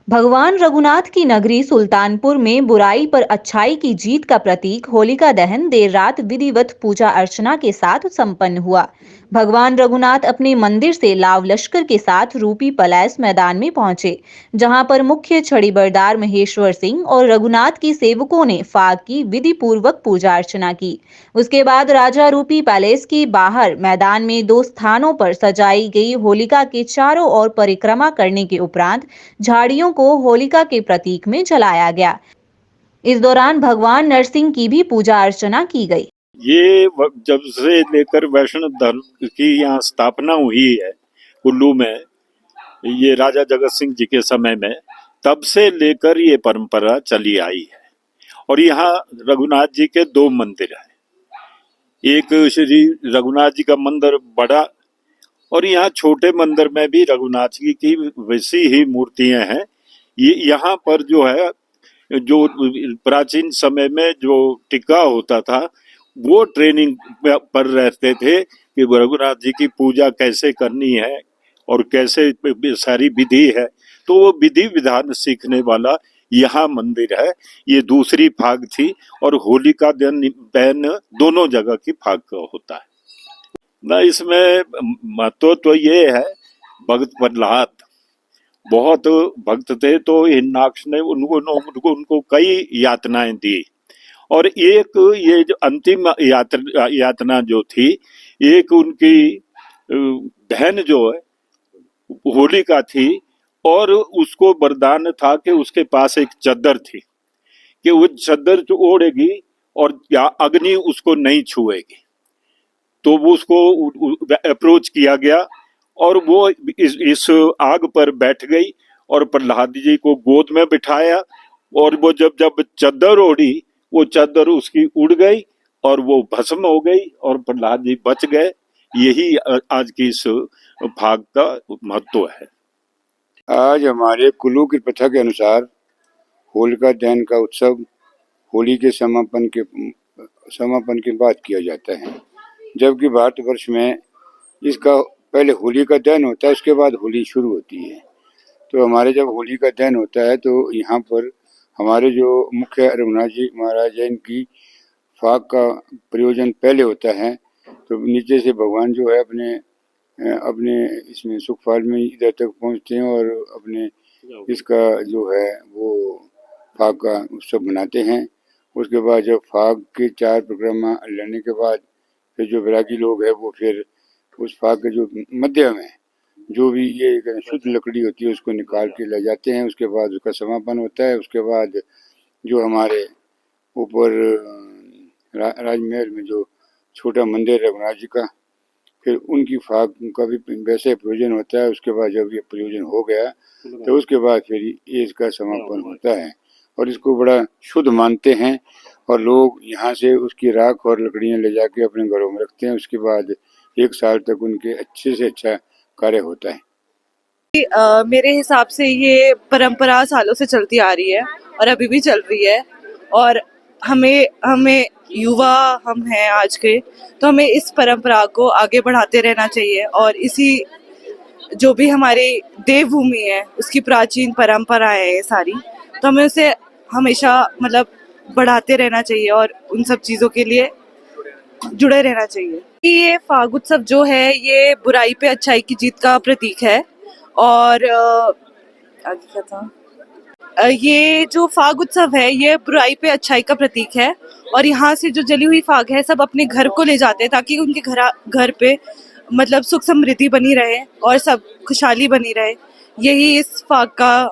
भगवान रघुनाथ की नगरी सुल्तानपुर में बुराई पर अच्छाई की जीत का प्रतीक होलिका दहन देर रात विधिवत पूजा अर्चना के साथ संपन्न हुआ। भगवान रघुनाथ अपने मंदिर से लाव लश्कर के साथ रूपी पलायस मैदान में पहुंचे, जहां पर मुख्य छड़ीबरदार महेश्वर सिंह और रघुनाथ की सेवकों ने फाग की विधि पूर्वक पूजा अर्चना की। उसके बाद राजा रूपी पैलेस के बाहर मैदान में दो स्थानों पर सजाई गई होलिका के चारों ओर परिक्रमा करने के उपरांत झाड़ियों को होलिका के प्रतीक में जलाया गया। इस दौरान भगवान नरसिंह की भी पूजा अर्चना की गई। ये जब से लेकर वैष्णव धर्म की यहाँ स्थापना हुई है कुल्लू में, ये राजा जगत सिंह जी के समय में, तब से लेकर ये परंपरा चली आई है। और यहाँ रघुनाथ जी के दो मंदिर हैं, एक श्री रघुनाथ जी का मंदिर बड़ा, और यहाँ छोटे मंदिर में भी रघुनाथ जी की वैसी ही मूर्तियां हैं। ये यहाँ पर जो है, जो प्राचीन समय में जो टिक्का होता था, वो ट्रेनिंग पर रहते थे कि रघुनाथ जी की पूजा कैसे करनी है और कैसे सारी विधि है। तो वो विधि विधान सीखने वाला यहाँ मंदिर है। ये दूसरी फाग थी, और होलिका दहन दोनों जगह की फाग का होता है ना। इसमें महत्व तो ये है, भक्त प्रहलाद बहुत भक्त थे, तो हिरण्याक्ष ने उनको कई यातनाएं दी, और एक ये जो अंतिम यातना जो थी, एक उनकी बहन जो है होलिका थी, और उसको वरदान था कि उसके पास एक चद्दर थी कि वो चद्दर जो ओढ़ेगी और अग्नि उसको नहीं छुएगी। तो वो उसको अप्रोच किया गया, और वो इस आग पर बैठ गई और प्रहलाद जी को गोद में बिठाया, और वो जब चद्दर ओढ़ी, वो चद्दर उसकी उड़ गई और वो भस्म हो गई, और प्रहलाद जी बच गए। यही आज की इस भाग का महत्व है। आज हमारे कुल्लू की प्रथा के अनुसार होलिका दहन का उत्सव होली के समापन के बाद किया जाता है, जबकि भारतवर्ष में इसका पहले होली का दहन होता है, उसके बाद होली शुरू होती है। तो हमारे जब होली का दहन होता है तो यहाँ पर हमारे जो मुख्य रघुनाथ जी महाराज हैं, इनकी फाग का प्रयोजन पहले होता है। तो नीचे से भगवान जो है अपने इसमें सुखफाल में इधर तक पहुँचते हैं और अपने इसका जो है वो फाग का उत्सव मनाते हैं। उसके बाद जब फाग के 4 परिक्रमा लेने के बाद फिर जो वैरागी लोग हैं वो फिर उस फाग के जो मध्य में जो भी ये शुद्ध लकड़ी होती है उसको निकाल के ले जाते हैं। उसके बाद उसका समापन होता है। उसके बाद जो हमारे ऊपर राजमहल में जो छोटा मंदिर है रघुनाथ जी का, फिर उनकी फाग का भी वैसे प्रयोजन होता है। उसके बाद जब ये प्रयोजन हो गया तो उसके बाद फिर ये इसका समापन होता है, और इसको बड़ा शुद्ध मानते हैं, और लोग यहाँ से उसकी राख और लकड़ियाँ ले जाके अपने घरों में रखते हैं। उसके बाद 1 साल तक उनके अच्छे से अच्छा कार्य होता है। मेरे हिसाब से ये परंपरा सालों से चलती आ रही है और अभी भी चल रही है, और हमें युवा हम हैं आज के, तो हमें इस परंपरा को आगे बढ़ाते रहना चाहिए। और इसी जो भी हमारी देवभूमि है उसकी प्राचीन परंपराएं है सारी, तो हमें उसे हमेशा मतलब बढ़ाते रहना चाहिए और उन सब चीज़ों के लिए जुड़े रहना चाहिए। ये फाग उत्सव जो है ये बुराई पे अच्छाई की जीत का प्रतीक है। और आगे क्या था, ये जो फाग उत्सव है ये बुराई पे अच्छाई का प्रतीक है, और यहाँ से जो जली हुई फाग है सब अपने घर को ले जाते हैं ताकि उनके घर पे मतलब सुख समृद्धि बनी रहे और सब खुशहाली बनी रहे। यही इस फाग का